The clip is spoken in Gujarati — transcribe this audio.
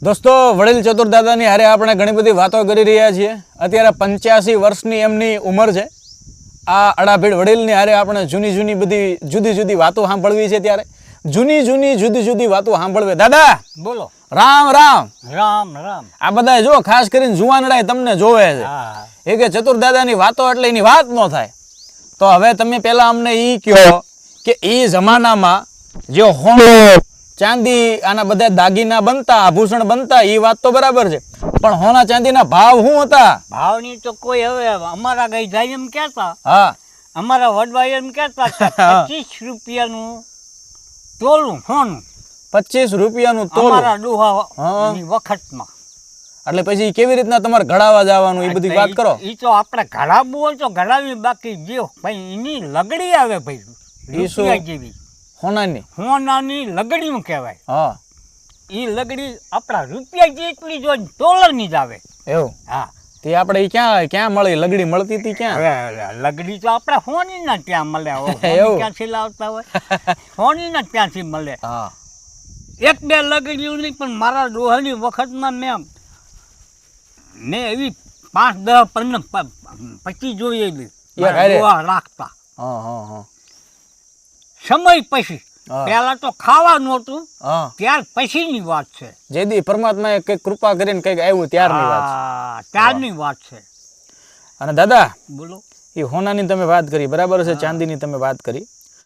દોસ્તો વડીલ ચતુરદાદાની હારે આપણે ઘણી બધી વાતો કરી રહ્યા છીએ. અત્યારે 85 વર્ષની એમની ઉંમર છે. આ અડાભીડ વડીલની હારે આપણે જૂની બધી જુદી જુદી વાતો સાંભળવી છે. ત્યારે જૂદી જુદી વાતો સાંભળવી. દાદા બોલો. રામ રામ રામ રામ. આ બધા જો ખાસ કરીને જુવાનડાય તમને જોવે છે. એ કે ચતુરદાદાની વાતો એટલે એની વાત ન થાય. તો હવે તમે પેલા અમને ઈ કહો કે ઈ જમાનામાં જે હોનું ચાંદી આના બધા દાગીના બનતા આભૂષણ બનતા એ વાત તો બરાબર છે, પણ હોના ચાંદીના ભાવ શું હતા? ભાવની તો કોઈ હવે અમારા ગઈ જાય એમ કહેતા, હા અમારા વડવાઈ એમ કહેતા 25 રૂપિયાનું તોલું હોનું. 25 રૂપિયાનું તોલું અમારા ડોહાની વખતમાં. એટલે પછી કેવી રીતના તમારે ઘડાવા જવાનું એ બધી વાત કરો. એ તો આપણે ઘડાવવું હોય તો ઘડાવી, બાકી જે ભાઈ એની લગડી આવે ભાઈ રૂપિયા જેવી હોનાની લગડીનું કહેવાય. હા એ લગડી આપણા રૂપિયા જેટલી જો તોલરની જ આવે. એવું? હા. તે આપણે ક્યાં મળી? લગડી મળતી હતી ક્યાં? હવે લગડી તો આપણે હોનીના ત્યાં મળે. ક્યાંથી લાવતા હોય? હોનીના ત્યાંથી મળે. હા. એક બે લગડીઓ નહીં, પણ મારા ડોહાની વખતમાં મેં એવી 5, 10, 15, 25 જોયેલી રાખતા. સમય પછી પેલા તો ખાવા નહોતું, ત્યાર પછીની વાત છે. જેદી પરમાત્માએ કઈક કૃપા કરીને કઈક આવ્યું ત્યારની વાત છે. ત્યારની વાત છે. અને દાદા બોલો. એ હોનાની તમે વાત કરી, બરાબર છે, ચાંદીની તમે વાત કરી.